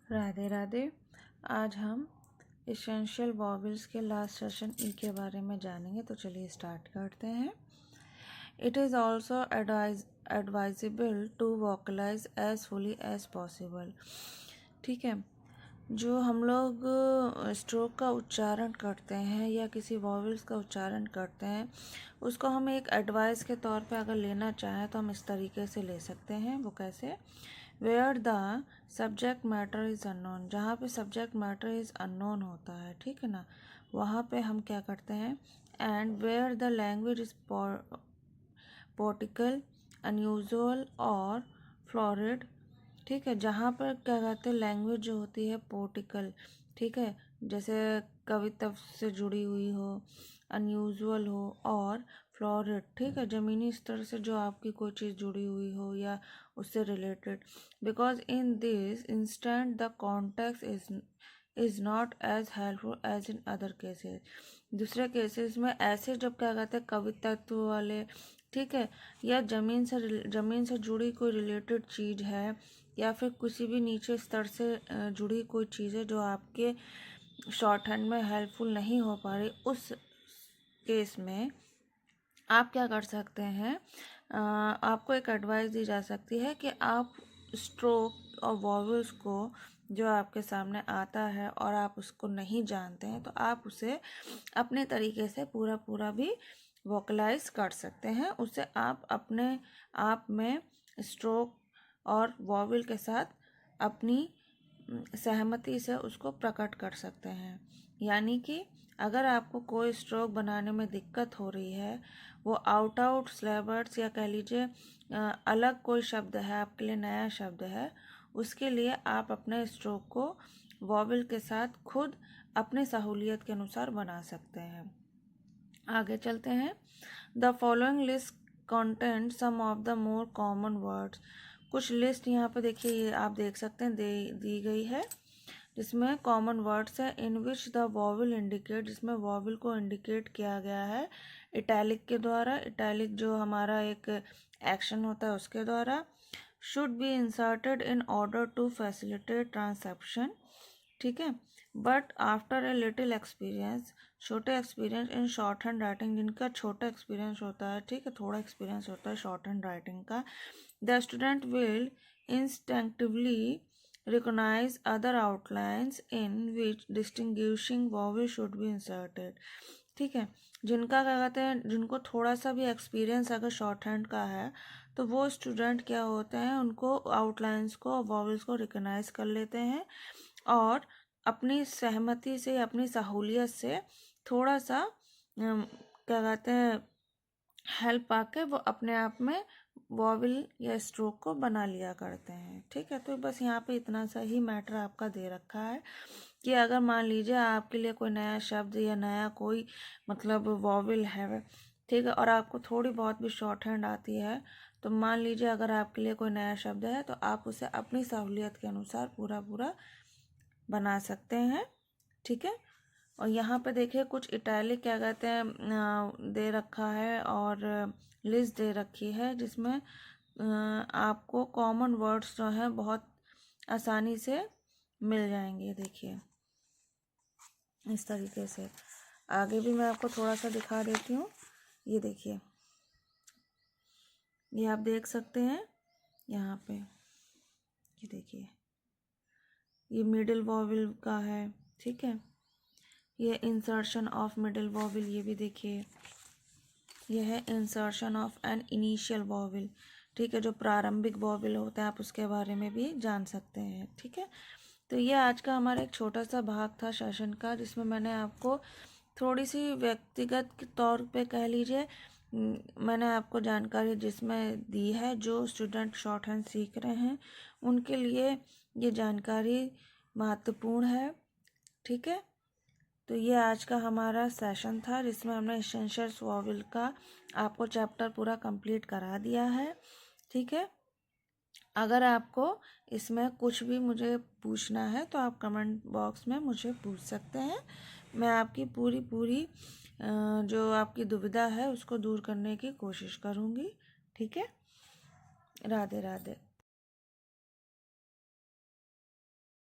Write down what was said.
राधे राधे। आज हम essential vowels के लास्ट सेशन ई के बारे में जानेंगे, तो चलिए स्टार्ट करते हैं। It is also advisable to vocalize as fully as possible. ठीक है, जो हम लोग स्ट्रोक का उच्चारण करते हैं या किसी वॉवेल्स का उच्चारण करते हैं, उसको हम एक एडवाइस के तौर पे अगर लेना चाहें तो हम इस तरीके से ले सकते हैं। वो कैसे? Where the subject matter is unknown, जहाँ पे सब्जेक्ट मैटर इज़ अननोन होता है, ठीक है ना, वहाँ पे हम क्या करते हैं। And where the language is poetical, unusual और फ्लोरिड। ठीक है, जहाँ पर क्या कहते हैं, लैंग्वेज जो होती है पोर्टिकल, ठीक है, जैसे कविता से जुड़ी हुई हो, अनयूजुअल हो और फ्लोरिड, ठीक है, ज़मीनी स्तर से जो आपकी कोई चीज़ जुड़ी हुई हो या उससे related. Because in this instance the context is not as helpful as in other cases. दूसरे केसेस में ऐसे जब क्या कहते हैं कवित्व वाले, ठीक है, या ज़मीन से जुड़ी कोई रिलेटेड चीज़ है या फिर किसी भी नीचे स्तर से जुड़ी कोई चीज़ है जो आपके शॉर्ट हैंड में हेल्पफुल नहीं हो पा रही, उस केस में आप क्या कर सकते हैं। आपको एक एडवाइस दी जा सकती है कि आप स्ट्रोक और वॉवेल्स को जो आपके सामने आता है और आप उसको नहीं जानते हैं, तो आप उसे अपने तरीके से पूरा भी वोकलाइज कर सकते हैं। उससे आप अपने आप में स्ट्रोक और वॉवेल के साथ अपनी सहमति से उसको प्रकट कर सकते हैं। यानी कि अगर आपको कोई स्ट्रोक बनाने में दिक्कत हो रही है, वो आउट स्लैबर्स या कह लीजिए अलग कोई शब्द है, आपके लिए नया शब्द है, उसके लिए आप अपने स्ट्रोक को वॉवेल के साथ खुद अपने सहूलियत के अनुसार बना सकते हैं। आगे चलते हैं। The following list content some of the more common words. कुछ लिस्ट यहाँ पे देखिए, ये आप देख सकते हैं दी गई है, जिसमें कॉमन वर्ड्स है। इन विच द वॉवेल इंडिकेट, जिसमें वॉवेल को इंडिकेट किया गया है इटैलिक के द्वारा। इटैलिक जो हमारा एक एक्शन होता है उसके द्वारा। Should be inserted in order to facilitate transcription, ठीक है। But after a little experience, छोटे experience in shorthand writing, जिनका छोटा एक्सपीरियंस होता है, ठीक है, थोड़ा एक्सपीरियंस होता है शॉर्ट हैंड राइटिंग का, the student will instinctively recognize other outlines in which distinguishing vowel should be inserted। ठीक है, जिनका क्या कहते हैं, जिनको थोड़ा सा भी एक्सपीरियंस अगर शॉर्ट हैंड का है, तो वो स्टूडेंट क्या होते हैं, उनको आउटलाइंस को, वॉवेल्स को रिकॉग्नाइज कर लेते हैं और अपनी सहमति से, अपनी सहूलियत से थोड़ा सा क्या कहते हैं हेल्प पाके वो अपने आप में वॉवेल या स्ट्रोक को बना लिया करते हैं। ठीक है, तो बस यहाँ पे इतना सा ही मैटर आपका दे रखा है कि अगर मान लीजिए आपके लिए कोई नया शब्द या नया कोई मतलब वॉवेल है, ठीक है, और आपको थोड़ी बहुत भी शॉर्ट हैंड आती है, तो मान लीजिए अगर आपके लिए कोई नया शब्द है तो आप उसे अपनी सहूलियत के अनुसार पूरा बना सकते हैं। ठीक है, और यहाँ पे देखिए कुछ इटैलिक क्या कहते हैं दे रखा है और लिस्ट दे रखी है, जिसमें आपको कॉमन वर्ड्स जो हैं बहुत आसानी से मिल जाएंगे। देखिए इस तरीके से आगे भी मैं आपको थोड़ा सा दिखा देती हूँ। ये देखिए, ये आप देख सकते हैं यहाँ पे, ये देखिए, ये मिडिल वॉवेल का है, ठीक है, ये इंसर्शन ऑफ मिडिल वॉवेल, ये भी देखिए, यह है insertion of an initial vowel, ठीक है, जो प्रारंभिक वॉवेल होता है आप उसके बारे में भी जान सकते हैं। ठीक है, तो ये आज का हमारा एक छोटा सा भाग था सेशन का, जिसमें मैंने आपको थोड़ी सी व्यक्तिगत तौर पे कह लीजिए मैंने आपको जानकारी जिसमें दी है, जो स्टूडेंट शॉर्ट हैंड सीख रहे हैं उनके लिए ये जानकारी महत्वपूर्ण है। ठीक है, तो ये आज का हमारा सेशन था, जिसमें हमने एसेंशियल वॉवेल का आपको चैप्टर पूरा कंप्लीट करा दिया है। ठीक है, अगर आपको इसमें कुछ भी मुझे पूछना है तो आप कमेंट बॉक्स में मुझे पूछ सकते हैं। मैं आपकी पूरी जो आपकी दुविधा है उसको दूर करने की कोशिश करूँगी। ठीक है, राधे राधे।